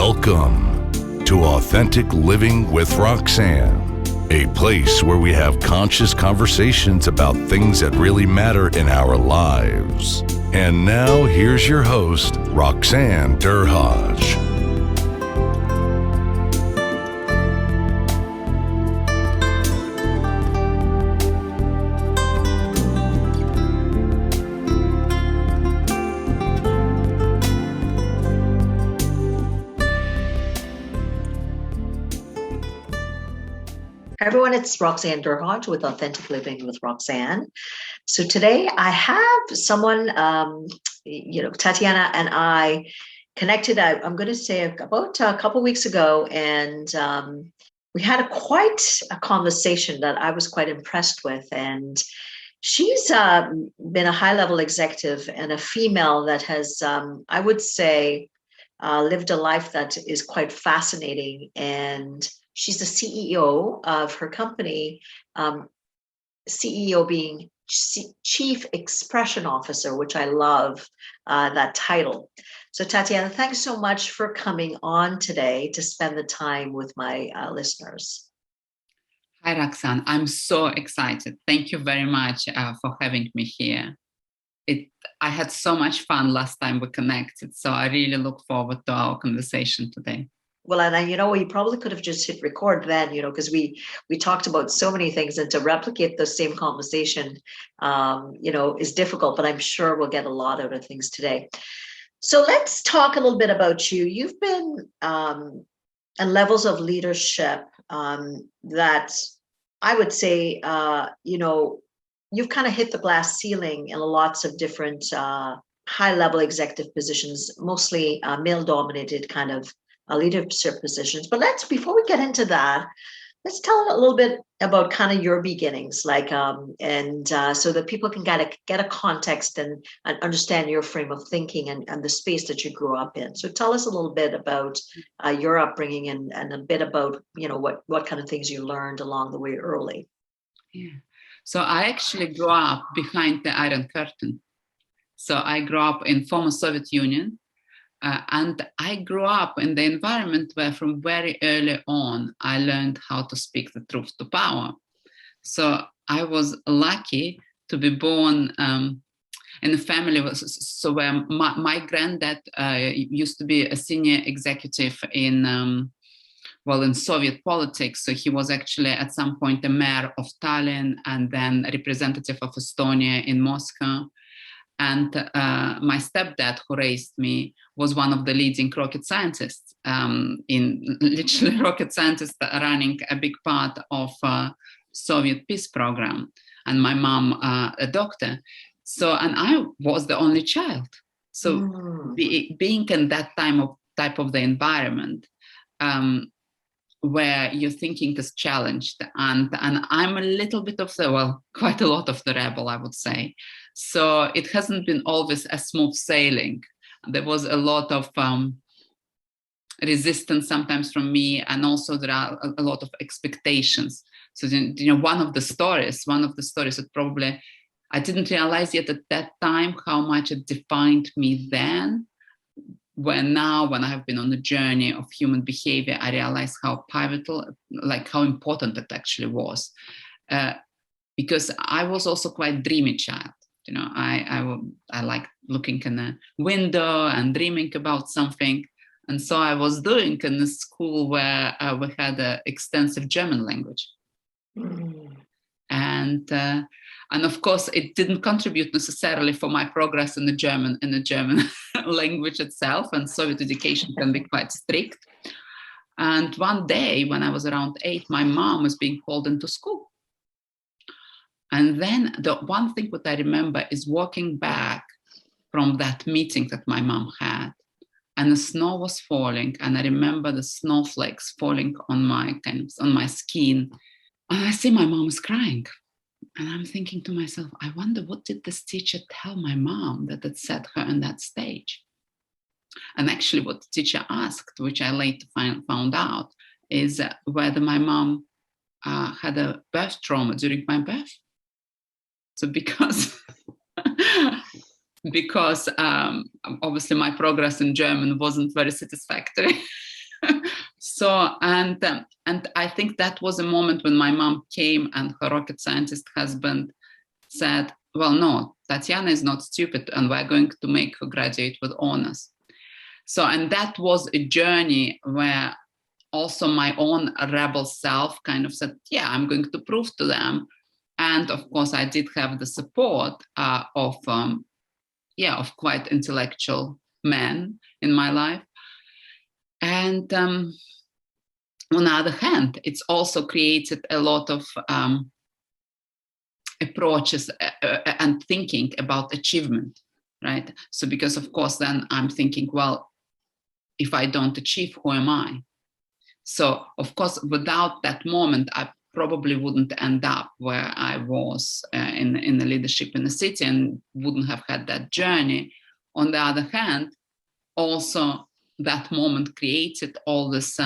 Welcome to Authentic Living with Roxanne, a place where we have conscious conversations about things that really matter in our lives. And now here's your host, Roxanne Childhood. Hi everyone, it's Roxanne Childhood with Authentic Living with Roxanne. So today I have someone, Tatiana and I connected, I'm going to say about a couple of weeks ago, and we had quite a conversation that I was quite impressed with. And she's been a high-level executive and a female that has, I would say, lived a life that is quite fascinating. And she's the CEO of her company, CEO being Chief Expression Officer, which I love that title. So Tatiana, thanks so much for coming on today to spend the time with my listeners. Hi, Roxanne. I'm so excited. Thank you very much for having me here. I had so much fun last time we connected, so I really look forward to our conversation today. Well, and we probably could have just hit record then, because we talked about so many things, and to replicate the same conversation, is difficult, but I'm sure we'll get a lot out of things today. So let's talk a little bit about you. You've been at levels of leadership that I would say, you've kind of hit the glass ceiling in lots of different high-level executive positions, mostly male-dominated kind of leadership positions. But before we get into that, let's tell a little bit about kind of your beginnings, so that people can get a context and understand your frame of thinking and the space that you grew up in. So tell us a little bit about your upbringing and a bit about, what kind of things you learned along the way early. Yeah. So I actually grew up behind the Iron Curtain. So I grew up in former Soviet Union. And I grew up in the environment where from very early on, I learned how to speak the truth to power. So I was lucky to be born in a family where my granddad used to be a senior executive in Soviet politics. So he was actually at some point the mayor of Tallinn and then a representative of Estonia in Moscow. And my stepdad, who raised me, was one of the leading rocket scientists, literally rocket scientists running a big part of Soviet peace program. And my mom, a doctor. So, and I was the only child. So being in that type of the environment, where your thinking is challenged, and I'm a little bit of quite a lot of the rebel, I would say. So it hasn't been always a smooth sailing. There was a lot of resistance sometimes from me, and also there are a lot of expectations. So one of the stories that probably I didn't realize yet at that time how much it defined me then. When I have been on the journey of human behavior, I realized how pivotal, how important it actually was. Because I was also quite dreamy child. I like looking in a window and dreaming about something. And so I was doing in a school where we had an extensive German language. And of course, it didn't contribute necessarily for my progress in the German language itself. And Soviet education can be quite strict. And one day, when I was around 8, my mom was being called into school. And then the one thing that I remember is walking back from that meeting that my mom had, and the snow was falling, and I remember the snowflakes falling on my skin, and I see my mom is crying. And I'm thinking to myself, I wonder what did this teacher tell my mom that it set her on that stage? And actually what the teacher asked, which I later found out, is whether my mom had a birth trauma during my birth. So because obviously my progress in German wasn't very satisfactory. So, and I think that was a moment when my mom came and her rocket scientist husband said, well, no, Tatiana is not stupid and we're going to make her graduate with honors. So, and that was a journey where also my own rebel self kind of said, yeah, I'm going to prove to them. And of course, I did have the support of quite intellectual men in my life. And on the other hand, it's also created a lot of approaches and thinking about achievement, right? So because of course, then I'm thinking, well, if I don't achieve, who am I? So of course, without that moment, I probably wouldn't end up where I was in the leadership in the city and wouldn't have had that journey. On the other hand, also that moment created all this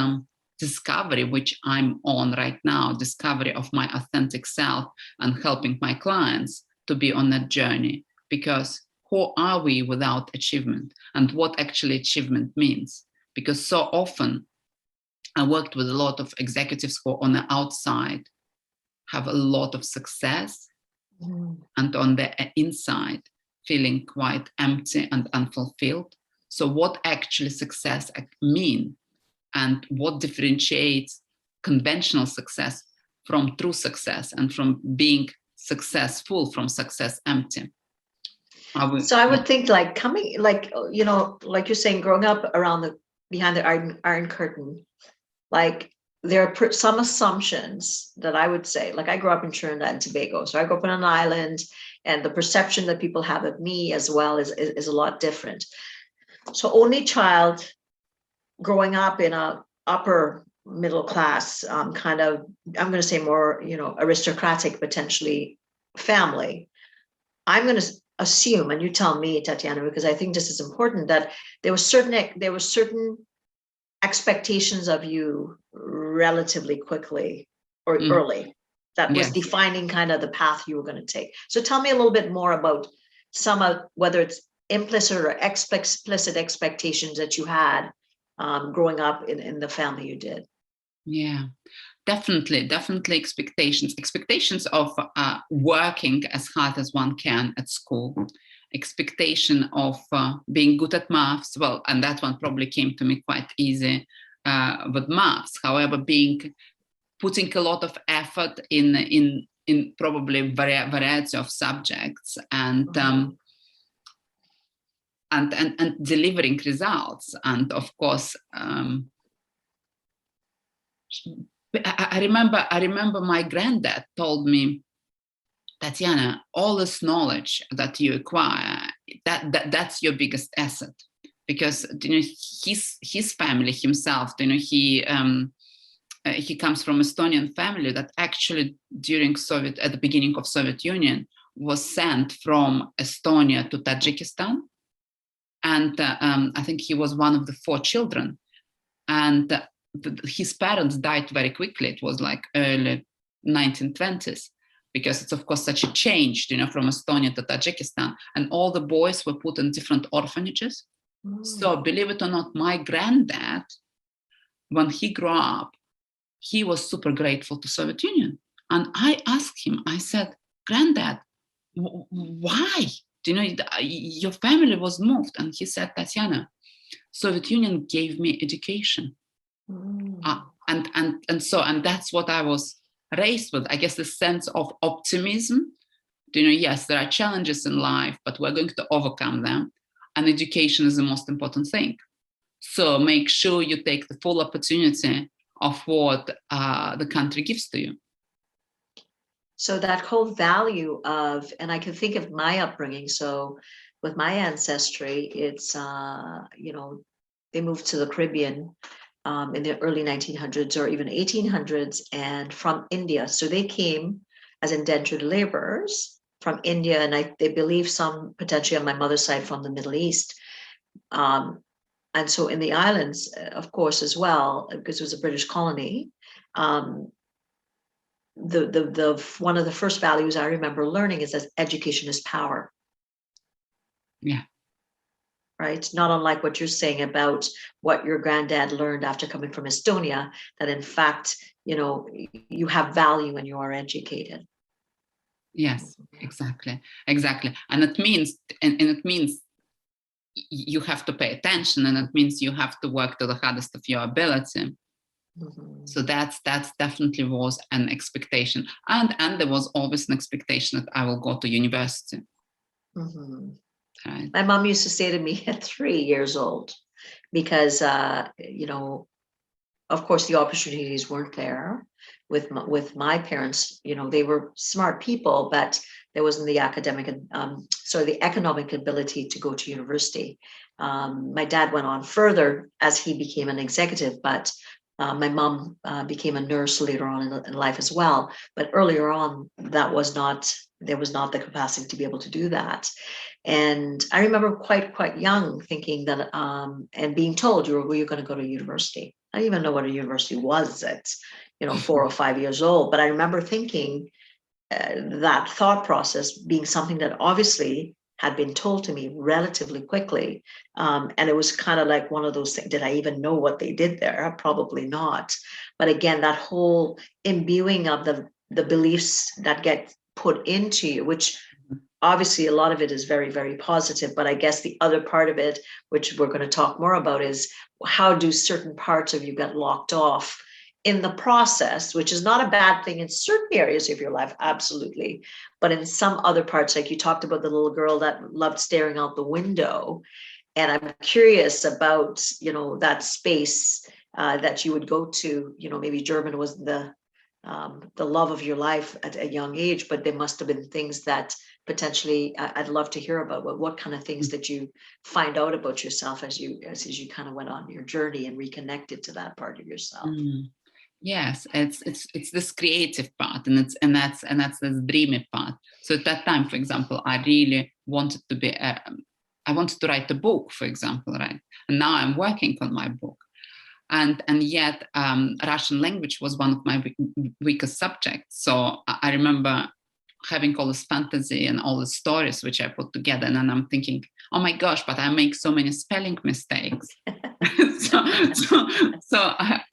discovery, which I'm on right now, discovery of my authentic self and helping my clients to be on that journey. Because who are we without achievement, and what actually achievement means? Because so often I worked with a lot of executives who on the outside have a lot of success and on the inside feeling quite empty and unfulfilled. So what actually success mean, and what differentiates conventional success from true success and from being successful from success empty? So I would think like coming, like, you know, like you're saying, growing up around behind the Iron Curtain, like there are some assumptions that I would say, like I grew up in Trinidad and Tobago. So I grew up on an island, and the perception that people have of me as well is a lot different. So only child growing up in a upper middle class kind of, I'm going to say more, you know, aristocratic potentially family. I'm going to assume, and you tell me, Tatiana, because I think this is important, that there were certain expectations of you relatively quickly or early that was defining kind of the path you were going to take. So tell me a little bit more about some of, whether it's implicit or explicit expectations that you had growing up in the family you did. Yeah, definitely expectations of working as hard as one can at school, expectation of being good at maths. Well, and that one probably came to me quite easy with maths. However, putting a lot of effort in probably variety of subjects and delivering results. And of course, I remember my granddad told me, Tatiana, all this knowledge that you acquire, that's your biggest asset, because you know his family himself, you know, he comes from Estonian family that actually at the beginning of Soviet Union was sent from Estonia to Tajikistan, and I think he was one of the 4 children, and his parents died very quickly. It was like early 1920s, because it's of course such a change, you know, from Estonia to Tajikistan, and all the boys were put in different orphanages. So believe it or not, my granddad, when he grew up, he was super grateful to Soviet Union. And I asked him, I said, Granddad, why? Do you know, your family was moved? And he said, Tatiana, Soviet Union gave me education. And that's what I was raised with, I guess, the sense of optimism. You know, yes, there are challenges in life, but we're going to overcome them. And education is the most important thing. So make sure you take the full opportunity of what the country gives to you. So that whole value of, and I can think of my upbringing. So with my ancestry, it's, you know, they moved to the Caribbean in the early 1900s or even 1800s, and from India. So they came as indentured laborers from India, and they believe some potentially on my mother's side from the Middle East. And so in the islands, of course, as well, because it was a British colony, one of the first values I remember learning is that education is power. Yeah. right? Not unlike what you're saying about what your granddad learned after coming from Estonia, that in fact, you have value when you are educated. Yes, exactly. And it means, and it means you have to pay attention, and it means you have to work to the hardest of your ability. Mm-hmm. So that's definitely was an expectation, and there was always an expectation that I will go to university. Mm-hmm. Right. My mom used to say to me at 3 years old, because of course the opportunities weren't there with my parents. They were smart people, but there wasn't the the economic ability to go to university. My dad went on further as he became an executive, but my mom became a nurse later on in life as well. But earlier on, there was not the capacity to be able to do that. And I remember quite young thinking that, and being told you're going to go to university. I didn't even know what a university was at, 4 or 5 years old. But I remember thinking that thought process being something that obviously had been told to me relatively quickly. And it was kind of like one of those things. Did I even know what they did there? Probably not. But again, that whole imbuing of the beliefs that get put into you, which obviously a lot of it is very, very positive. But I guess the other part of it, which we're going to talk more about, is how do certain parts of you get locked off in the process, which is not a bad thing in certain areas of your life, absolutely. But in some other parts, like you talked about the little girl that loved staring out the window. And I'm curious about, that space that you would go to, maybe German was the love of your life at a young age, but there must have been things that potentially I'd love to hear about. What kind of things that you find out about yourself as you kind of went on your journey and reconnected to that part of yourself? Yes, it's this creative part, and that's this dreamy part. So at that time, for example, I really wanted to be. I wanted to write a book, for example, right? And now I'm working on my book, and yet Russian language was one of my weakest subjects. So I remember having all this fantasy and all the stories which I put together, and then I'm thinking, oh my gosh, but I make so many spelling mistakes.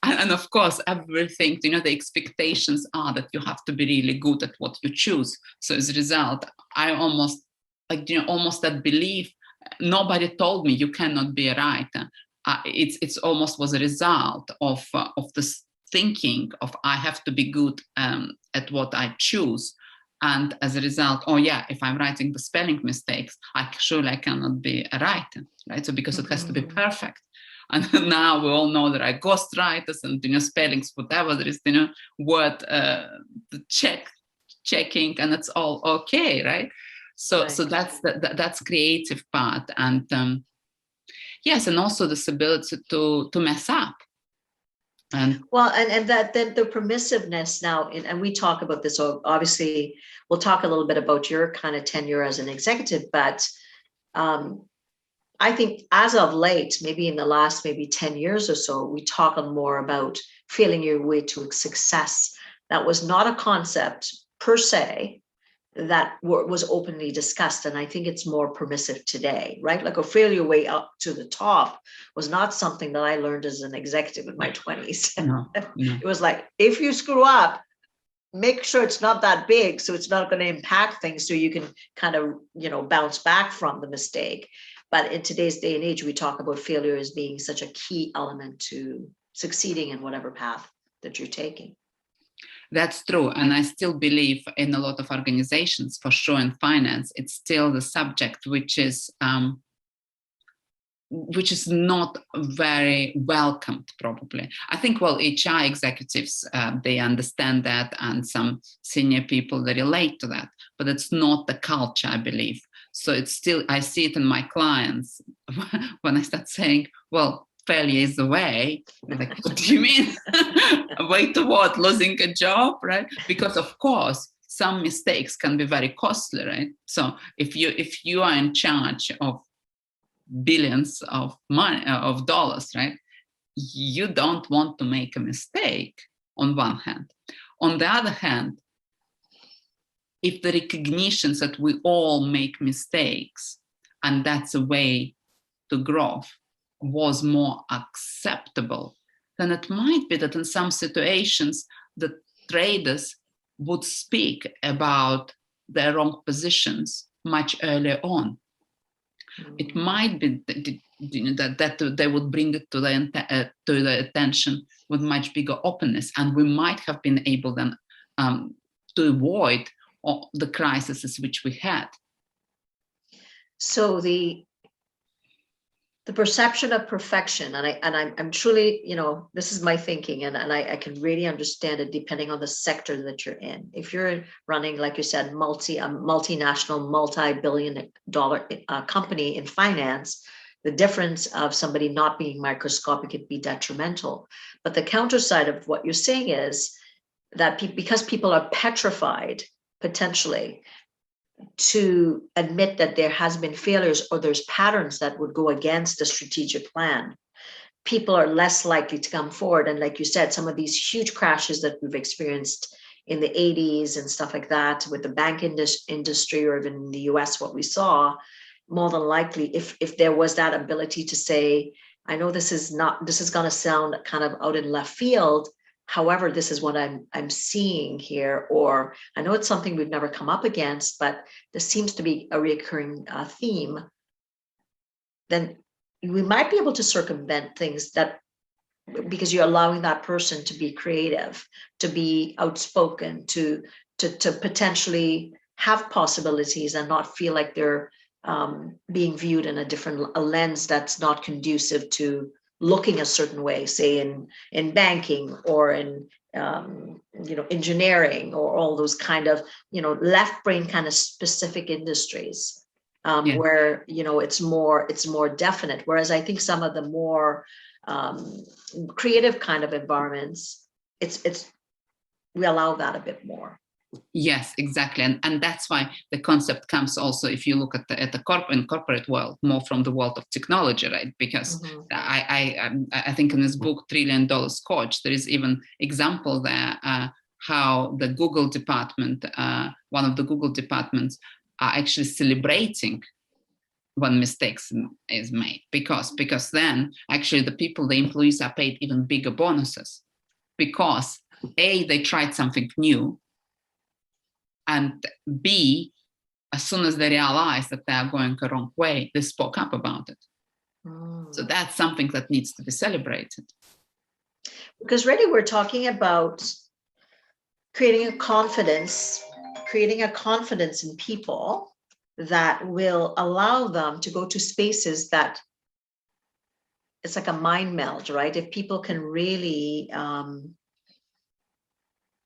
And of course, everything, the expectations are that you have to be really good at what you choose. So as a result, I almost that belief. Nobody told me you cannot be a writer. It's almost was a result of this thinking of I have to be good at what I choose. And as a result, if I'm writing the spelling mistakes, I cannot be a writer, right? So because it has to be perfect. And now we all know there are ghostwriters and spellings, whatever there is, word checking, and it's all okay, right? So Right. so that's creative part, and yes, and also this ability to mess up. And that then the permissiveness now, and we talk about this. So obviously, we'll talk a little bit about your kind of tenure as an executive, but I think as of late, maybe in the last 10 years or so, we talk more about feeling your way to success. That was not a concept per se that was openly discussed. And I think it's more permissive today, right? Like a fail your way up to the top was not something that I learned as an executive in my 20s. No. It was like, if you screw up, make sure it's not that big, so it's not going to impact things, so you can kind of, bounce back from the mistake. But in today's day and age, we talk about failure as being such a key element to succeeding in whatever path that you're taking. That's true. And I still believe in a lot of organizations, for sure in finance, it's still the subject which is not very welcomed, probably. I think, HR executives, they understand that, and some senior people, they relate to that, but it's not the culture, I believe. So it's still, I see it in my clients when I start saying, failure is the way. They're like, what do you mean? A way to what? Losing a job, right? Because of course, some mistakes can be very costly, right? So if you are in charge of billions of money, of dollars, right? You don't want to make a mistake on one hand. On the other hand, if the recognition that we all make mistakes, and that's a way to growth was more acceptable, then it might be that in some situations, the traders would speak about their wrong positions much earlier on. It might be that they would bring it to the attention with much bigger openness, and we might have been able then to avoid the crises which we had. So the perception of perfection, and I'm truly, this is my thinking, and I can really understand it depending on the sector that you're in. If you're running, like you said, multinational, multi-billion-dollar company in finance, the difference of somebody not being microscopic could be detrimental. But the counter side of what you're saying is that because people are petrified potentially to admit that there has been failures or there's patterns that would go against the strategic plan, people are less likely to come forward. And like you said, some of these huge crashes that we've experienced in the 80s and stuff like that with the bank industry, or even in the US, what we saw, more than likely, if there was that ability to say, I know this is going to sound kind of out in left field, however, this is what I'm seeing here, or I know it's something we've never come up against, but this seems to be a recurring theme, then we might be able to circumvent things that, because you're allowing that person to be creative, to be outspoken, to potentially have possibilities and not feel like they're being viewed in a lens that's not conducive to looking a certain way, say in banking or in engineering, or all those kind of left brain kind of specific industries, where it's more definite. Whereas I think some of the more creative kind of environments, we allow that a bit more. Yes, exactly, and that's why the concept comes also, if you look at the corporate world, more from the world of technology, right? Because I think in this book, $1 Trillion Coach, there is even example there how the Google department, one of the Google departments, are actually celebrating when mistakes is made, because then actually the employees are paid even bigger bonuses, because A, they tried something new, and B, as soon as they realize that they are going the wrong way, they spoke up about it. So that's something that needs to be celebrated. Because really we're talking about creating a confidence in people that will allow them to go to spaces that it's like a mind meld, right? If people can really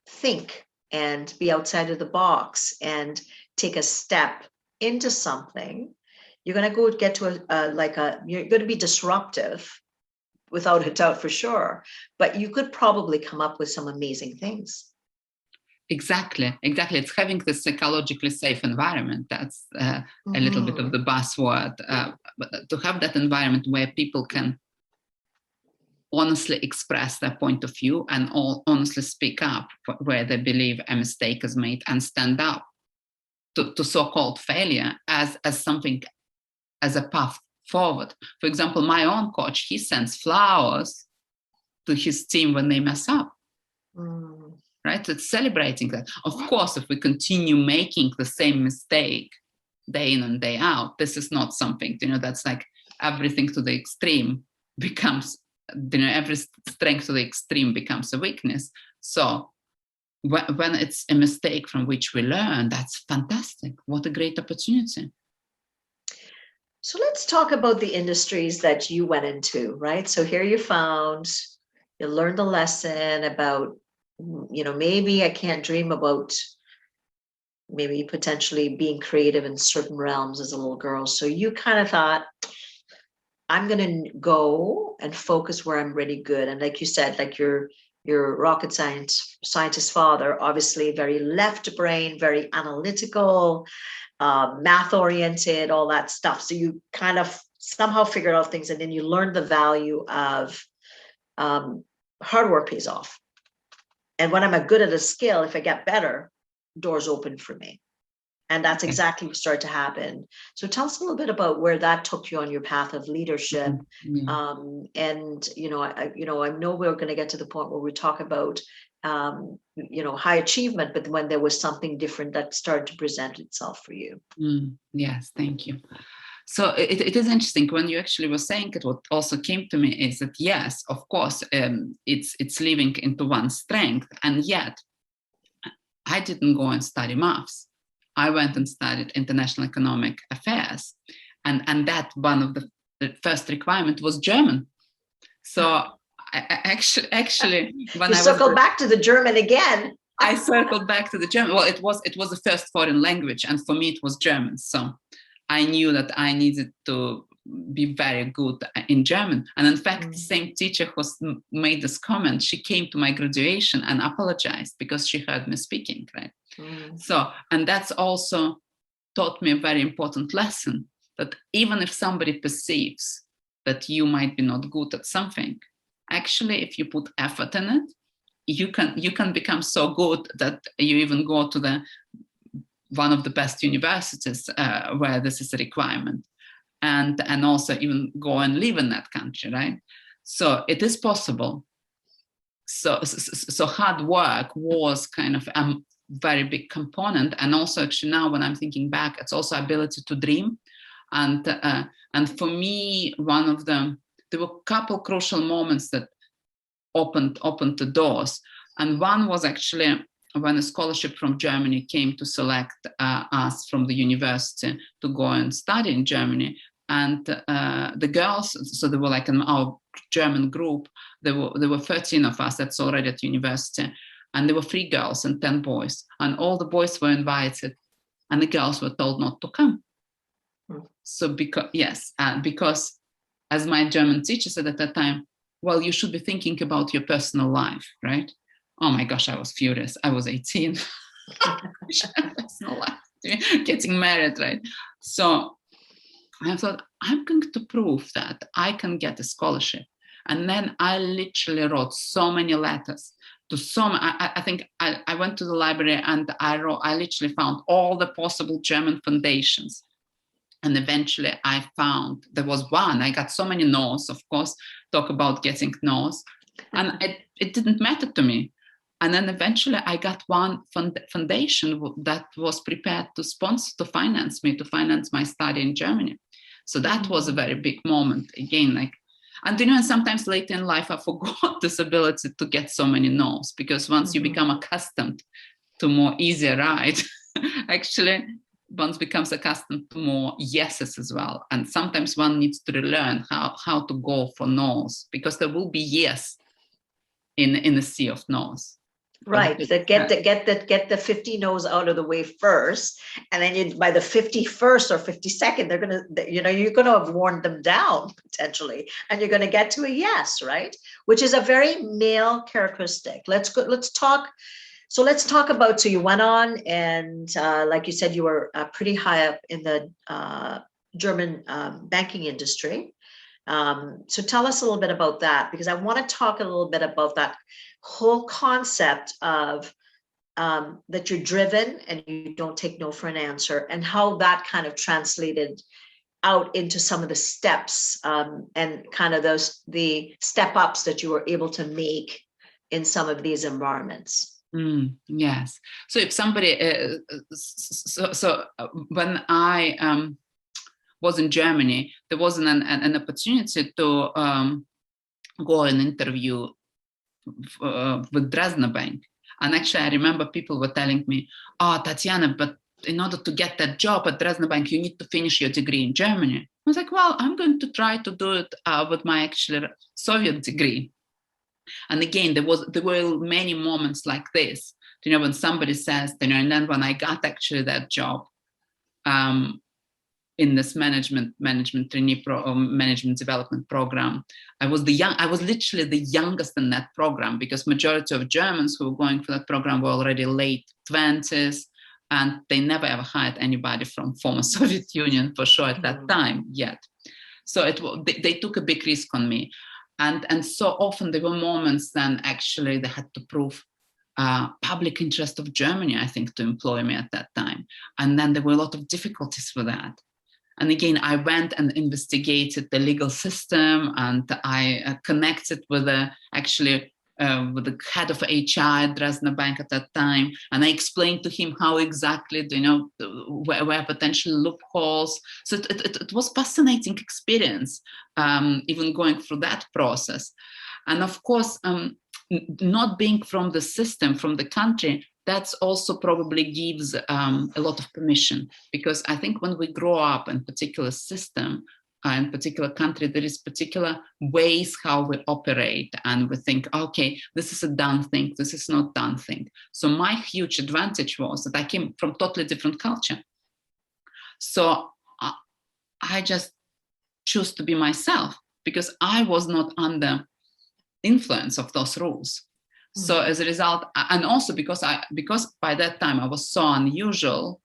think and be outside of the box and take a step into something, you're going to get to you're going to be disruptive without a doubt, for sure, but you could probably come up with some amazing things. Exactly. It's having the psychologically safe environment. That's a little bit of the buzzword, but to have that environment where people can honestly express their point of view and honestly speak up where they believe a mistake is made, and stand up to so-called failure as something, as a path forward. For example, my own coach, he sends flowers to his team when they mess up. Right? It's celebrating that. Of course, if we continue making the same mistake day in and day out, this is not something, that's like everything to the extreme becomes, every strength to the extreme becomes a weakness. So when it's a mistake from which we learn, that's fantastic. What a great opportunity. So let's talk about the industries that you went into, right? So here you learned a lesson about, maybe I can't dream about maybe potentially being creative in certain realms as a little girl. So you kind of thought, I'm going to go and focus where I'm really good. And like you said, like your rocket scientist father, obviously very left brain, very analytical, math oriented, all that stuff. So you kind of somehow figured out things, and then you learned the value of hard work pays off. And when I'm good at a skill, if I get better, doors open for me. And that's exactly what started to happen. So tell us a little bit about where that took you on your path of leadership. And, I know we're going to get to the point where we talk about, high achievement, but when there was something different that started to present itself for you. Yes, thank you. So it is interesting when you actually were saying it. What also came to me is that yes, of course, it's living into one's strength, and yet I didn't go and study maths. I went and studied international economic affairs, and that one of the first requirement was German. So I actually when you circled back to the German again. I circled back to the German. Well, it was the first foreign language, and for me it was German. So I knew that I needed to be very good in German. And in fact, the same teacher who made this comment, she came to my graduation and apologized because she heard me speaking, right? So, and that's also taught me a very important lesson, that even if somebody perceives that you might be not good at something, actually, if you put effort in it, you can become so good that you even go to one of the best universities where this is a requirement, and also even go and live in that country, right? So it is possible. So hard work was kind of a very big component, and also actually now when I'm thinking back, it's also ability to dream, and for me, there were a couple crucial moments that opened the doors, and one was actually when a scholarship from Germany came to select us from the university to go and study in Germany. And the girls, so they were like in our German group, there were 13 of us that's already at university, and there were 3 girls and 10 boys, and all the boys were invited, and the girls were told not to come. So because as my German teacher said at that time, well, you should be thinking about your personal life, right? Oh my gosh, I was furious. I was 18. Personal life, getting married, right? So I thought, I'm going to prove that I can get a scholarship. And then I literally wrote so many letters to I think I went to the library and I literally found all the possible German foundations. And eventually I found there was one. I got so many no's, of course, talk about getting no's. And it didn't matter to me. And then eventually I got one foundation that was prepared to finance my study in Germany. So that was a very big moment. Again, and sometimes later in life I forgot this ability to get so many no's, because once you become accustomed to more easier ride, actually one becomes accustomed to more yeses as well. And sometimes one needs to relearn how to go for no's, because there will be yes in a sea of no's. Right. That get the 50 no's out of the way first, and then by the 51st or 52nd, they're gonna, you're gonna have worn them down potentially, and you're gonna get to a yes, right? Which is a very male characteristic. Let's talk. So let's talk about. So you went on, and like you said, you were pretty high up in the German banking industry. So tell us a little bit about that, because I want to talk a little bit about that whole concept of that you're driven and you don't take no for an answer, and how that kind of translated out into some of the steps and kind of the step ups that you were able to make in some of these environments. Yes. So if somebody, when I was in Germany, there was an opportunity to go and interview with Dresdner Bank. And actually, I remember people were telling me, oh, Tatiana, but in order to get that job at Dresdner Bank, you need to finish your degree in Germany. I was like, well, I'm going to try to do it with my actually Soviet degree. And again, there were many moments like this, when somebody says, and then when I got actually that job in this management trainee management development program, I was literally the youngest in that program, because majority of Germans who were going for that program were already late 20s, and they never ever hired anybody from former Soviet Union for sure at that time yet. So they took a big risk on me. And so often there were moments then actually they had to prove public interest of Germany, I think, to employ me at that time. And then there were a lot of difficulties with that. And again, I went and investigated the legal system, and I connected with the head of HR at Dresdner Bank at that time. And I explained to him how exactly, where potential loopholes. So it was fascinating experience, even going through that process. And of course, not being from the system, from the country, that's also probably gives a lot of permission, because I think when we grow up in a particular system, in particular country, there is particular ways how we operate, and we think, okay, this is a done thing, this is not done thing. So my huge advantage was that I came from totally different culture. So I just chose to be myself, because I was not under influence of those rules. So as a result, and also because by that time I was so unusual,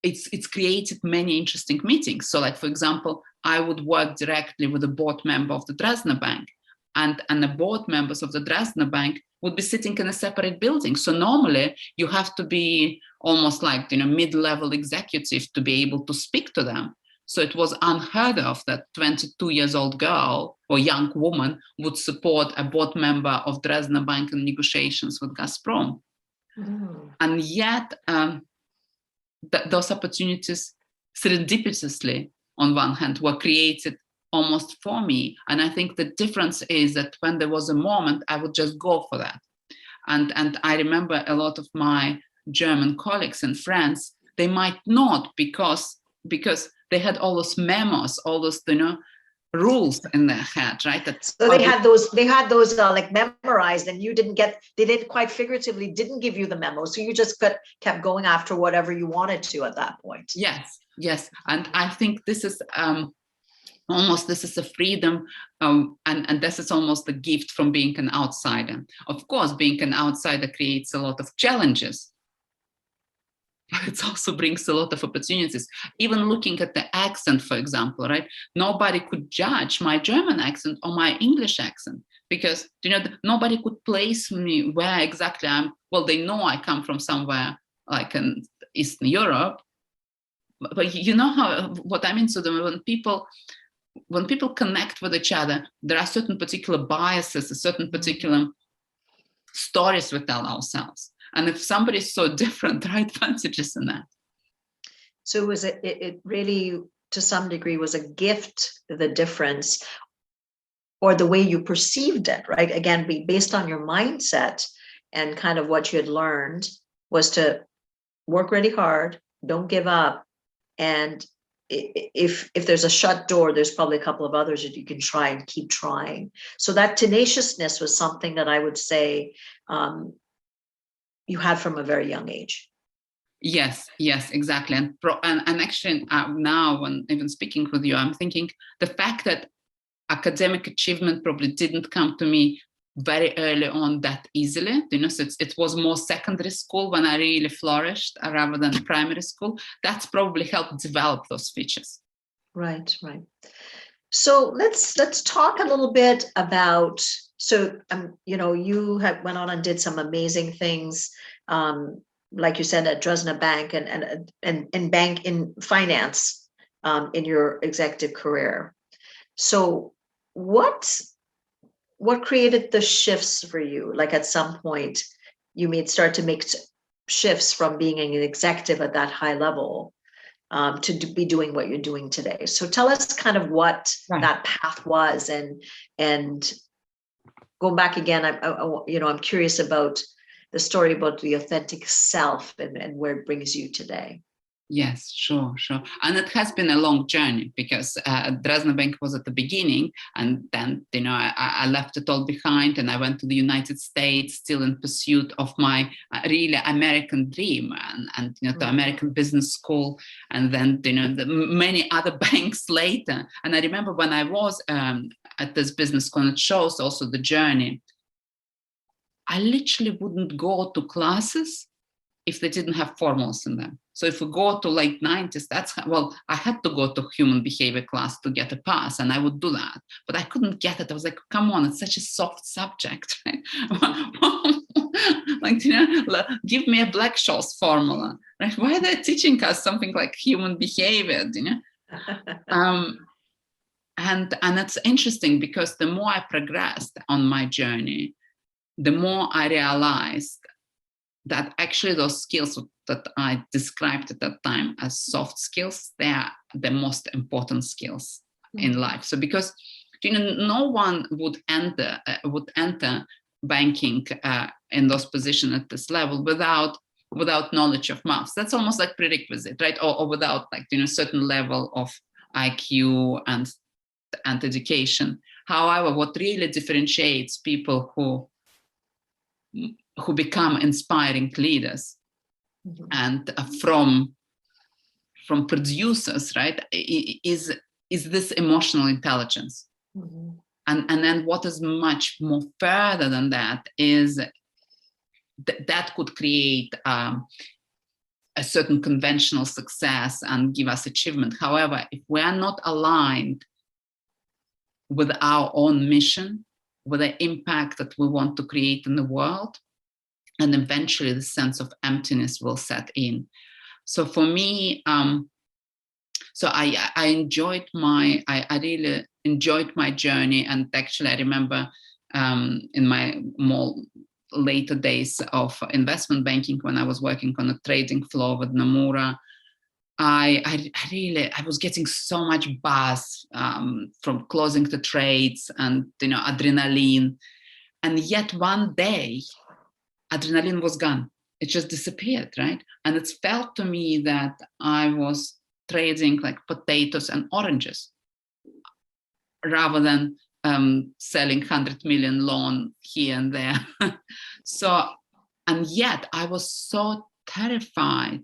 it's created many interesting meetings. So like, for example, I would work directly with a board member of the Dresdner Bank, and the board members of the Dresdner Bank would be sitting in a separate building. So normally you have to be almost like, mid-level executive to be able to speak to them. So it was unheard of that 22-year-old girl or young woman would support a board member of Dresdner Bank in negotiations with Gazprom. And yet those opportunities serendipitously, on one hand, were created almost for me. And I think the difference is that when there was a moment, I would just go for that. And I remember a lot of my German colleagues and friends, they might not, because they had all those memos, all those, rules in their head, right? So they had those like memorized, and they didn't quite figuratively didn't give you the memo. So you just kept going after whatever you wanted to at that point. Yes. And I think this is this is a freedom, and this is almost a gift from being an outsider. Of course, being an outsider creates a lot of challenges, but it also brings a lot of opportunities. Even looking at the accent, for example, right? Nobody could judge my German accent or my English accent, because, nobody could place me where exactly I'm. Well, they know I come from somewhere like in Eastern Europe, but you know what I mean? So when people connect with each other, there are certain particular biases, certain particular stories we tell ourselves. And if somebody is so different, there are advantages in that. So it really, to some degree, was a gift, the difference, or the way you perceived it, right? Again, based on your mindset and kind of what you had learned, was to work really hard, don't give up. And if there's a shut door, there's probably a couple of others that you can try and keep trying. So that tenaciousness was something that I would say, you had from a very young age. Yes, exactly. And actually now, when even speaking with you, I'm thinking the fact that academic achievement probably didn't come to me very early on that easily, so it was more secondary school when I really flourished rather than primary school. That's probably helped develop those features. Right. So let's talk a little bit about, so you went on and did some amazing things, like you said, at Dresdner Bank and bank in finance, in your executive career. So what created the shifts for you? Like at some point, you start to make shifts from being an executive at that high level to be doing what you're doing today. So tell us kind of what that path was, and go back again. I'm curious about the story about the authentic self and where it brings you today. Yes, sure. And it has been a long journey, because Dresdner Bank was at the beginning, and then, I left it all behind and I went to the United States, still in pursuit of my really American dream and the American business school, and then, the many other banks later. And I remember when I was at this business school, and it shows also the journey, I literally wouldn't go to classes if they didn't have formals in them. So if we go to late 90s, well, I had to go to human behavior class to get a pass, and I would do that, but I couldn't get it. I was like, come on, it's such a soft subject, right? Like, give me a Black-Scholes formula, right? Why are they teaching us something like human behavior, And it's interesting because the more I progressed on my journey, the more I realized that actually those skills that I described at that time as soft skills, they are the most important skills in life. So because no one would enter banking in those positions at this level without knowledge of maths. That's almost like prerequisite, right? Or without like certain level of IQ and education. However, what really differentiates people who become inspiring leaders and from producers, right, is this emotional intelligence. And then what is much more further than that is that could create a certain conventional success and give us achievement. However, if we are not aligned with our own mission, with the impact that we want to create in the world, and eventually the sense of emptiness will set in. So for me, so I really enjoyed my journey. And actually I remember in my more later days of investment banking, when I was working on a trading floor with Nomura, I was getting so much buzz from closing the trades and adrenaline, and yet one day adrenaline was gone. It just disappeared, right? And it felt to me that I was trading like potatoes and oranges rather than selling 100 million loan here and there. So, and yet I was so terrified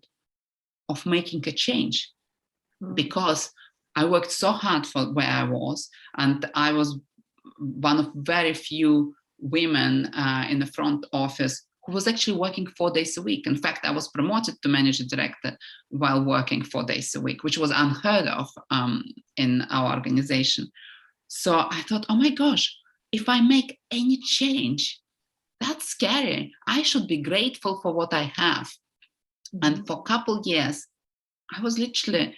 of making a change because I worked so hard for where I was, and I was one of very few women in the front office who was actually working 4 days a week. In fact, I was promoted to manager director while working 4 days a week, which was unheard of in our organization. So I thought, oh my gosh, if I make any change, that's scary. I should be grateful for what I have. And for a couple of years, I was literally,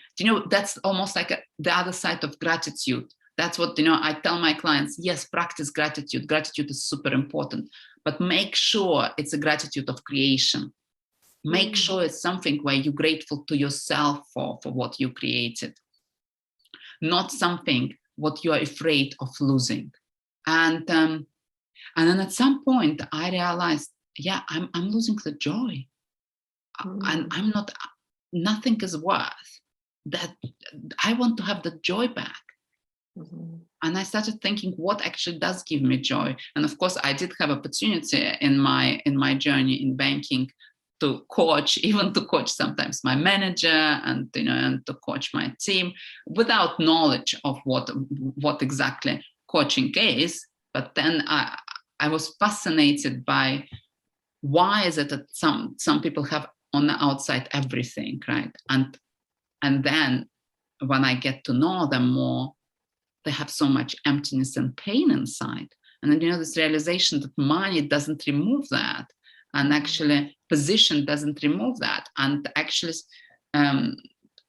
that's almost like the other side of gratitude. That's what, I tell my clients, yes, practice gratitude. Gratitude is super important, but make sure it's a gratitude of creation. Make sure it's something where you're grateful to yourself for what you created, not something what you are afraid of losing. And then at some point I realized, yeah, I'm losing the joy. And nothing is worth that. I want to have the joy back. And I started thinking, what actually does give me joy? And of course, I did have opportunity in my journey in banking to coach sometimes my manager and to coach my team without knowledge of what exactly coaching is. But then I was fascinated by why is it that some people have on the outside everything, right? And then when I get to know them more, they have so much emptiness and pain inside. And then this realization that money doesn't remove that, and actually position doesn't remove that, and actually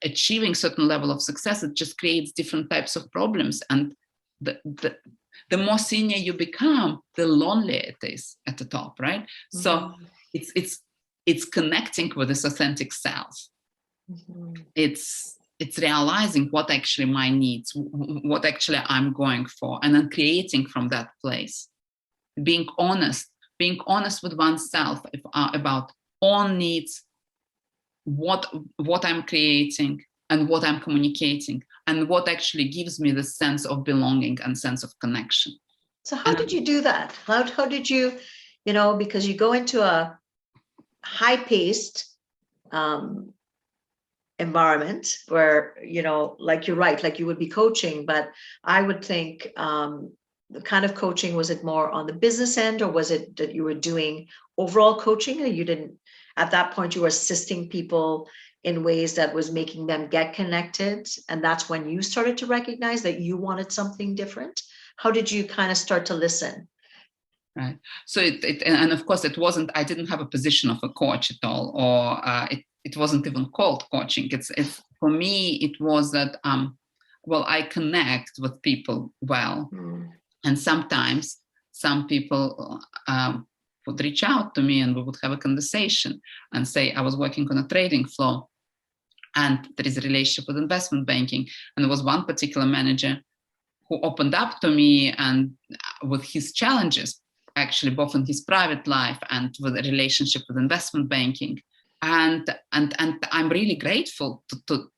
achieving certain level of success, it just creates different types of problems. And the more senior you become, the lonelier it is at the top, right? So it's connecting with this authentic self. It's realizing what actually my needs, what actually I'm going for, and then creating from that place. Being honest with oneself about own needs, what I'm creating and what I'm communicating, and what actually gives me the sense of belonging and sense of connection. So how did you do that? How did you, because you go into a high-paced environment where, like you're right, like you would be coaching, but I would think the kind of coaching, was it more on the business end, or was it that you were doing overall coaching, or you didn't, at that point you were assisting people in ways that was making them get connected? And that's when you started to recognize that you wanted something different. How did you kind of start to listen? Right. So and of course it wasn't, I didn't have a position of a coach at all, or it wasn't even called coaching. It's for me, it was that, well, I connect with people well. And sometimes some people would reach out to me and we would have a conversation and say, I was working on a trading floor and there is a relationship with investment banking. And there was one particular manager who opened up to me and with his challenges, actually, both in his private life and with a relationship with investment banking. And I'm really grateful to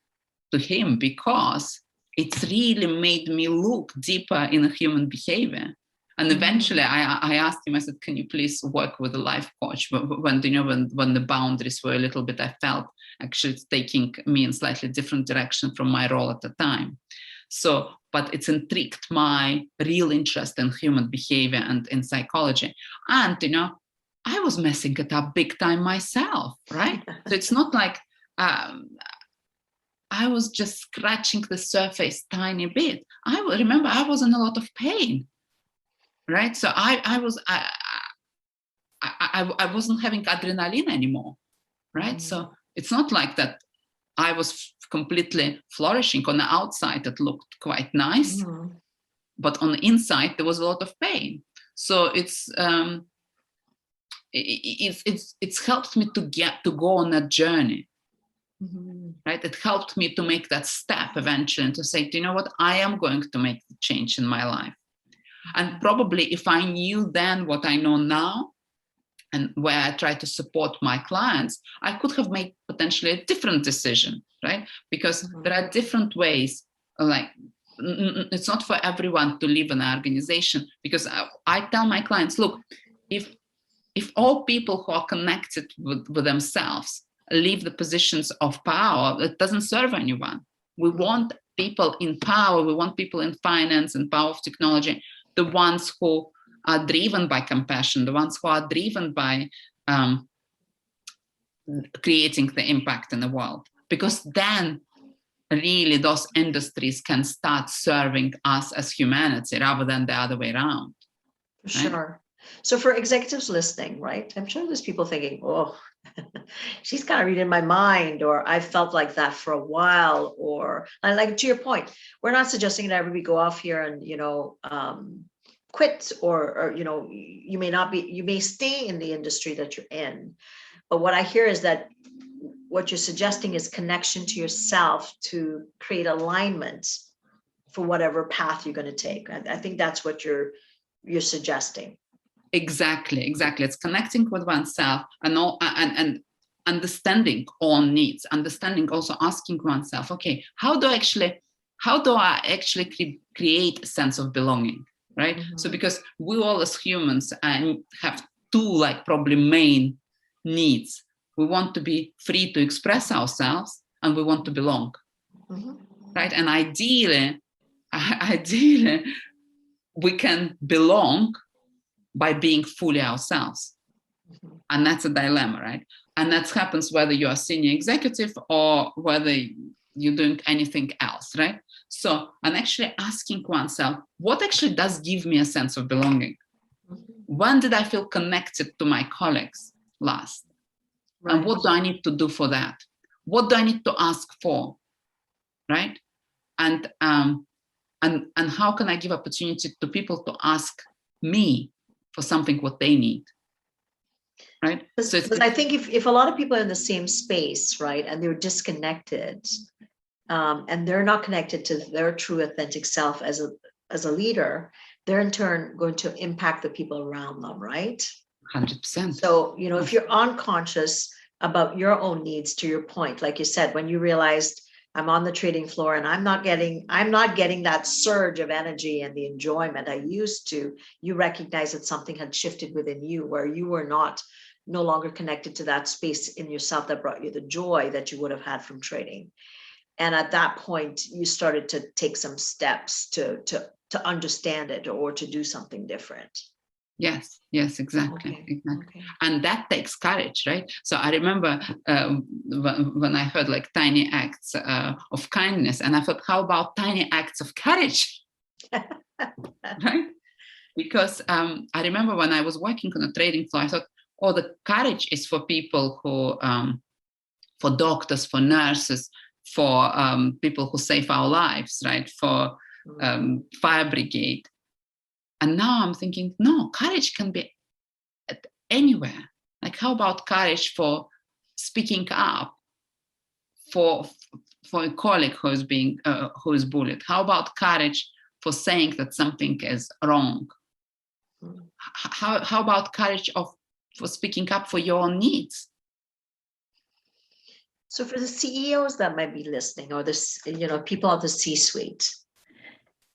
him, because it's really made me look deeper in human behavior. And eventually I asked him, I said, can you please work with a life coach? When the boundaries were a little bit, I felt actually it's taking me in slightly different direction from my role at the time. So, but it's intrigued my real interest in human behavior and in psychology. And, I was messing it up big time myself, right? So it's not like I was just scratching the surface tiny bit. I remember I was in a lot of pain, right? So I wasn't having adrenaline anymore, right? So it's not like that I was completely flourishing. On the outside, it looked quite nice, but on the inside, there was a lot of pain. So it's helped me to go on a journey, right? It helped me to make that step eventually and to say, do you know what? I am going to make the change in my life. And probably if I knew then what I know now, and where I try to support my clients, I could have made potentially a different decision, right? Because there are different ways, like it's not for everyone to live in an organization, because I tell my clients, look, if all people who are connected with themselves leave the positions of power, it doesn't serve anyone. We want people in power, we want people in finance and power of technology, the ones who are driven by compassion, the ones who are driven by creating the impact in the world. Because then really those industries can start serving us as humanity rather than the other way around. For sure. So for executives listening, right, I'm sure there's people thinking, oh, she's kind of reading my mind, or I felt like that for a while, or, and like to your point, we're not suggesting that everybody go off here and, quit, or you may stay in the industry that you're in. But what I hear is that what you're suggesting is connection to yourself to create alignment for whatever path you're going to take. I think that's what you're suggesting. Exactly. It's connecting with oneself and understanding own needs, understanding, also asking oneself, okay, how do I actually create a sense of belonging, right? So because we all as humans have two probably main needs. We want to be free to express ourselves, and we want to belong, right? And ideally, we can belong by being fully ourselves. And that's a dilemma, right? And that happens whether you're a senior executive or whether you're doing anything else, right? So, and actually asking oneself, what actually does give me a sense of belonging? When did I feel connected to my colleagues last? Right. And what do I need to do for that? What do I need to ask for, right? And how can I give opportunity to people to ask me for something what they need, right? So I think if a lot of people are in the same space, right, and they're disconnected, and they're not connected to their true authentic self as a leader, they're in turn going to impact the people around them, right? 100%. So, if you're unconscious about your own needs, to your point, like you said, when you realized I'm on the trading floor and I'm not getting that surge of energy and the enjoyment I used to, you recognize that something had shifted within you where you were no longer connected to that space in yourself that brought you the joy that you would have had from trading. And at that point, you started to take some steps to understand it or to do something different. Yes, exactly. Okay. Exactly. And that takes courage, right? So I remember when I heard like tiny acts of kindness, and I thought, how about tiny acts of courage? Right? Because I remember when I was working on a trading floor, I thought, oh, the courage is for people who, for doctors, for nurses, for people who save our lives, right? For fire brigade. And now I'm thinking, no, courage can be anywhere. Like, how about courage for speaking up for a colleague who's being who is bullied? How about courage for saying that something is wrong? How about courage for speaking up for your own needs? So for the CEOs that might be listening, or this, people of the C-suite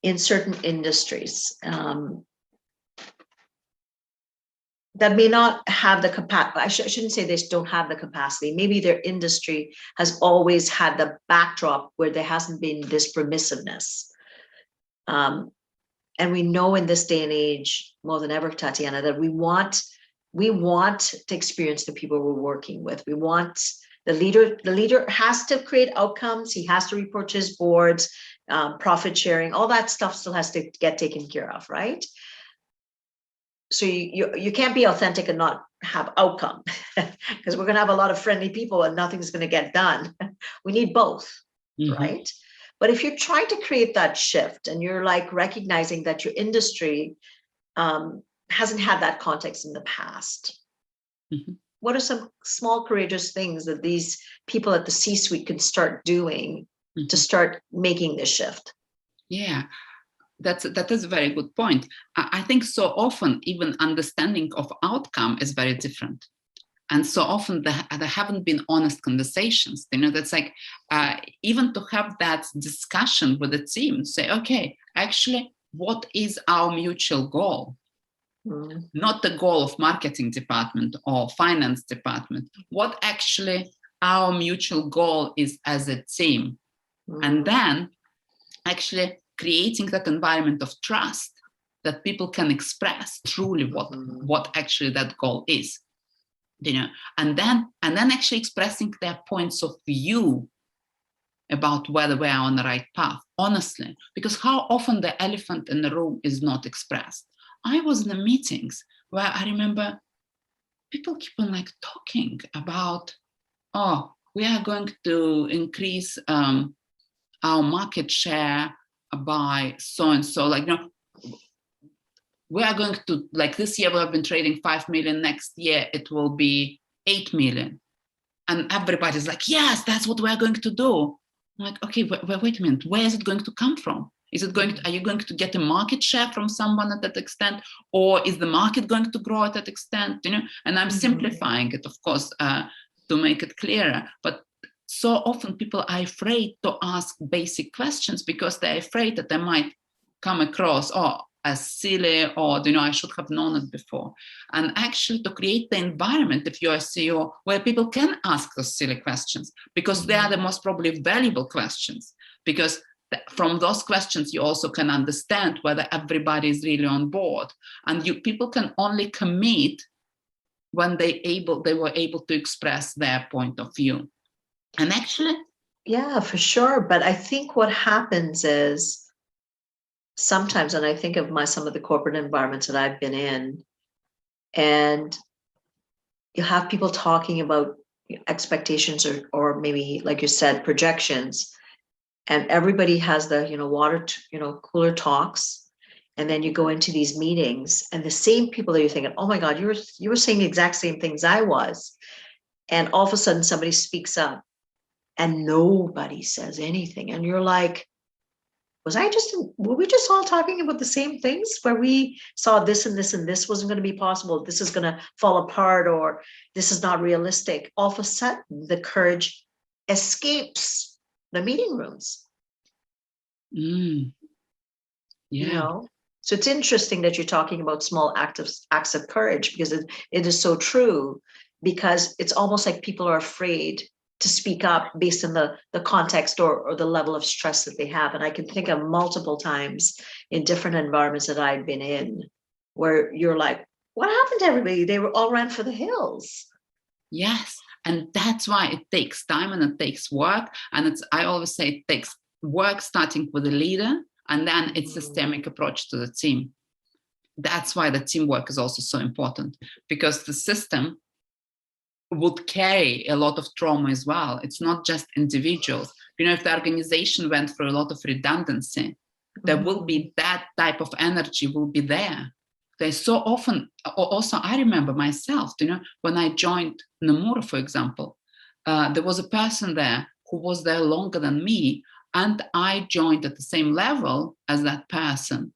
in certain industries, that may not have the capacity. I shouldn't say they don't have the capacity. Maybe their industry has always had the backdrop where there hasn't been this permissiveness. And we know in this day and age, more than ever, Tatiana, that we want to experience the people we're working with. We want the leader has to create outcomes. He has to report to his boards, profit sharing, all that stuff still has to get taken care of, right? So you can't be authentic and not have outcome, because we're going to have a lot of friendly people and nothing's going to get done. We need both, right? But if you're trying to create that shift and you're like recognizing that your industry hasn't had that context in the past, what are some small courageous things that these people at the C-suite can start doing to start making this shift? Yeah. That is a very good point. I think so often even understanding of outcome is very different. And so often there haven't been honest conversations. That's like, even to have that discussion with the team, say, okay, actually, what is our mutual goal? Not the goal of marketing department or finance department. What actually our mutual goal is as a team? And then actually creating that environment of trust that people can express truly what actually that goal is, and then actually expressing their points of view about whether we are on the right path, honestly, because how often the elephant in the room is not expressed. I was in the meetings where I remember people keep on like talking about, oh, we are going to increase our market share by so and so, like, we are going to, like, this year we have been trading 5 million, next year it will be 8 million, and everybody's like, yes, that's what we're going to do. I'm like, okay, wait a minute, where is it going to come from? Are you going to get a market share from someone at that extent, or is the market going to grow at that extent? And I'm simplifying it, of course, to make it clearer, but so often people are afraid to ask basic questions because they're afraid that they might come across as silly, or I should have known it before. And actually to create the environment, if you're a CEO, where people can ask those silly questions, because they are the most probably valuable questions, because from those questions you also can understand whether everybody is really on board, and people can only commit when they were able to express their point of view. And actually, yeah, for sure. But I think what happens is sometimes, and I think of some of the corporate environments that I've been in, and you have people talking about expectations or maybe, like you said, projections, and everybody has the water cooler talks, and then you go into these meetings and the same people that you're thinking, oh my God, you were saying the exact same things I was, and all of a sudden somebody speaks up and nobody says anything, and you're like, were we just all talking about the same things, where we saw this and this and this wasn't going to be possible, this is going to fall apart, or this is not realistic? All of a sudden the courage escapes the meeting rooms. Yeah. So it's interesting that you're talking about small acts of courage, because it is so true, because it's almost like people are afraid to speak up based on the context or the level of stress that they have. And I can think of multiple times in different environments that I've been in where you're like, What happened to everybody? They were all ran for the hills. Yes. And that's why it takes time and it takes work. And I always say it takes work starting with the leader, and then it's systemic approach to the team. That's why the teamwork is also so important, because the system would carry a lot of trauma as well. It's not just individuals. If the organization went through a lot of redundancy, there will be that type of energy will be there. There's so often, also I remember myself, when I joined Nomura, for example, there was a person there who was there longer than me, and I joined at the same level as that person.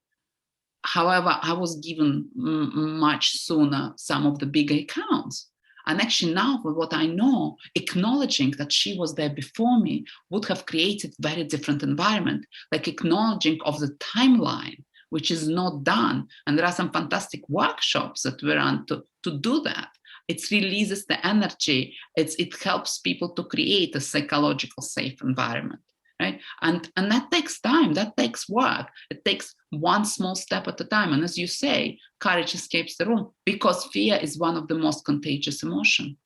However, I was given much sooner some of the bigger accounts. And actually now, with what I know, acknowledging that she was there before me would have created very different environment, like acknowledging of the timeline, which is not done. And there are some fantastic workshops that we run to do that. It releases the energy. It helps people to create a psychological safe environment, right? And that takes time, that takes work. It takes one small step at a time. And as you say, courage escapes the room, because fear is one of the most contagious emotions.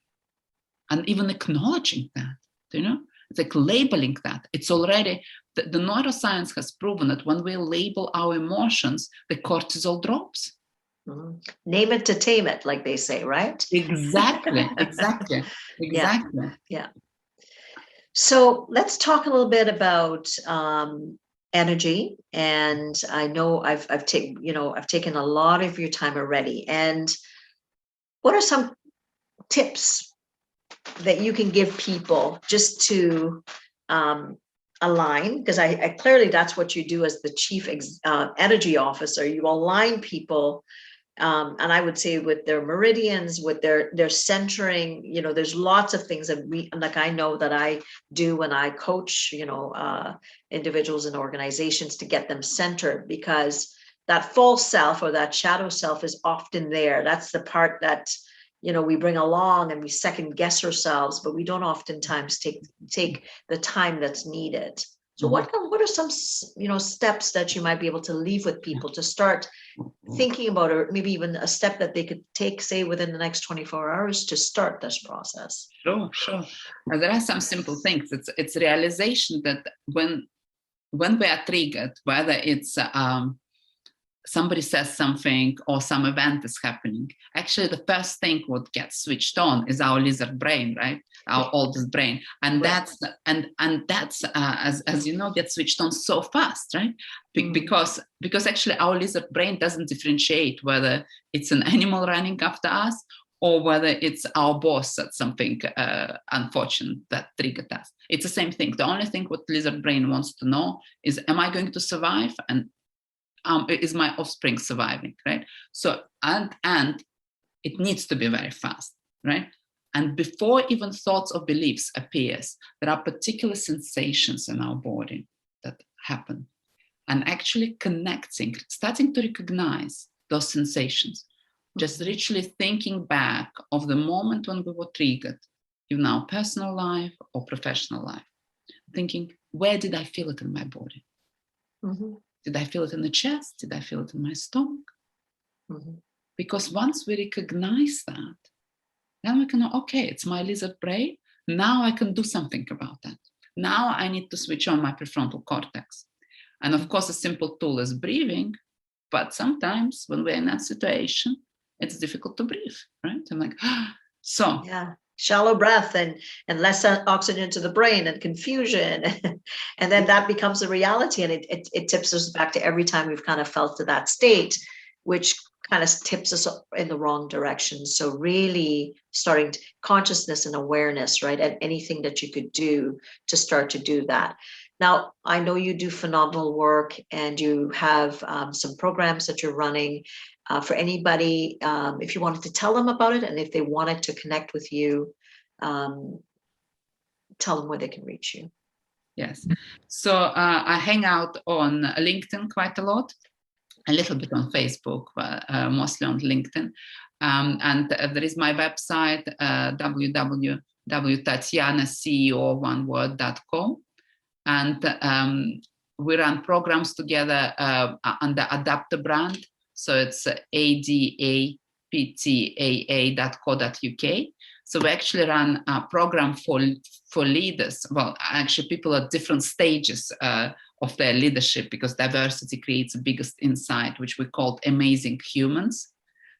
And even acknowledging that, it's like labeling that. It's already, the neuroscience has proven that when we label our emotions, the cortisol drops. Mm-hmm. Name it to tame it, like they say, right? Exactly. Yeah. So let's talk a little bit about energy. And I know I've taken a lot of your time already. And what are some tips that you can give people just to align? Because I clearly, that's what you do as the chief energy officer. You align people. And I would say with their meridians, with their centering, there's lots of things that I know that I do when I coach, individuals and organizations to get them centered, because that false self or that shadow self is often there. That's the part that, we bring along and we second guess ourselves, but we don't oftentimes take the time that's needed. So what are some, steps that you might be able to leave with people to start thinking about, or maybe even a step that they could take, say, within the next 24 hours to start this process? Sure. There are some simple things. It's realization that when we are triggered, whether it's somebody says something or some event is happening, actually the first thing what gets switched on is our lizard brain, right? Our oldest brain. And that's as you know, gets switched on so fast, right? Because actually our lizard brain doesn't differentiate whether it's an animal running after us or whether it's our boss said something unfortunate that triggered us. It's the same thing. The only thing what lizard brain wants to know is, am I going to survive? And is my offspring surviving, right? So, and it needs to be very fast, right? And before even thoughts or beliefs appears, there are particular sensations in our body that happen. And actually connecting, starting to recognize those sensations, just literally thinking back of the moment when we were triggered, in our personal life or professional life, thinking, where did I feel it in my body? Did I feel it in the chest? Did I feel it in my stomach? Because once we recognize that, then we can know, okay, it's my lizard brain. Now I can do something about that. Now I need to switch on my prefrontal cortex. And of course, a simple tool is breathing. But sometimes when we're in that situation, it's difficult to breathe, right? I'm like, so. Yeah. Shallow breath and less oxygen to the brain and confusion. And then that becomes a reality. And it tips us back to every time we've kind of felt to that state, which kind of tips us in the wrong direction. So really starting consciousness and awareness, right? And anything that you could do to start to do that. Now, I know you do phenomenal work and you have some programs that you're running. For anybody, if you wanted to tell them about it and if they wanted to connect with you, tell them where they can reach you. Yes. So I hang out on LinkedIn quite a lot, a little bit on Facebook, but mostly on LinkedIn. And there is my website, www.tatianasceo.com. And we run programs together under Adapter brand. So it's ADAPT, ptaa.co.uk. So we actually run a program for leaders. Well, actually, people at different stages of their leadership, because diversity creates the biggest insight, which we call Amazing Humans.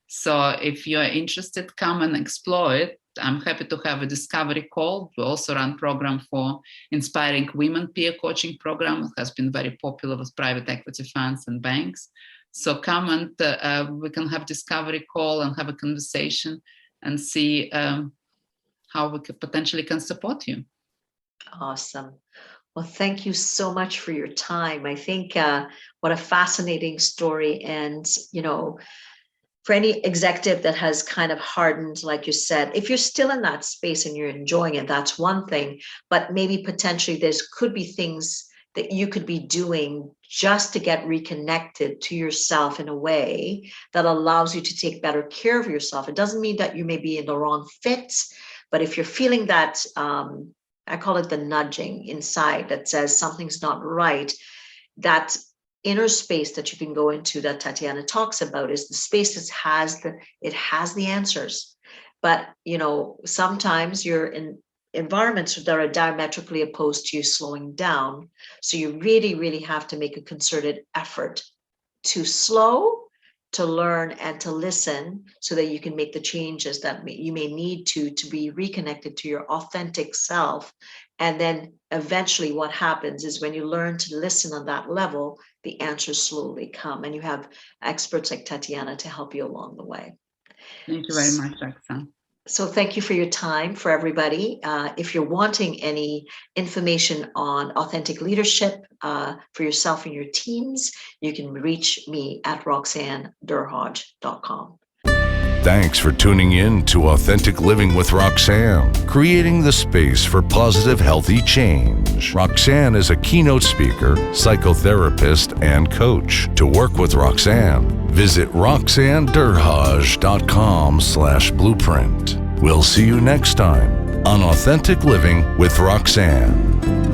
So if you're interested, come and explore it. I'm happy to have a discovery call. We also run program for inspiring women peer coaching program. It has been very popular with private equity funds and banks. So come and we can have discovery call and have a conversation and see how we could potentially can support you. Awesome. Well, thank you so much for your time. I think what a fascinating story. And, for any executive that has kind of hardened, like you said, if you're still in that space and you're enjoying it, that's one thing. But maybe potentially there could be things that you could be doing just to get reconnected to yourself in a way that allows you to take better care of yourself. It doesn't mean that you may be in the wrong fit, but if you're feeling that, I call it the nudging inside that says something's not right, that inner space that you can go into that Tatiana talks about is the space that has the answers. But, sometimes you're in environments that are diametrically opposed to you slowing down. So you really, really have to make a concerted effort to slow, to learn, and to listen so that you can make the changes that you may need to be reconnected to your authentic self. And then eventually what happens is when you learn to listen on that level, the answers slowly come, and you have experts like Tatiana to help you along the way. Thank you very much, Roxanne. So thank you for your time, for everybody. If you're wanting any information on authentic leadership for yourself and your teams, you can reach me at roxannederhodge.com. Thanks for tuning in to Authentic Living with Roxanne, creating the space for positive, healthy change. Roxanne is a keynote speaker, psychotherapist, and coach. To work with Roxanne, visit roxannederhodge.com/blueprint. We'll see you next time on Authentic Living with Roxanne.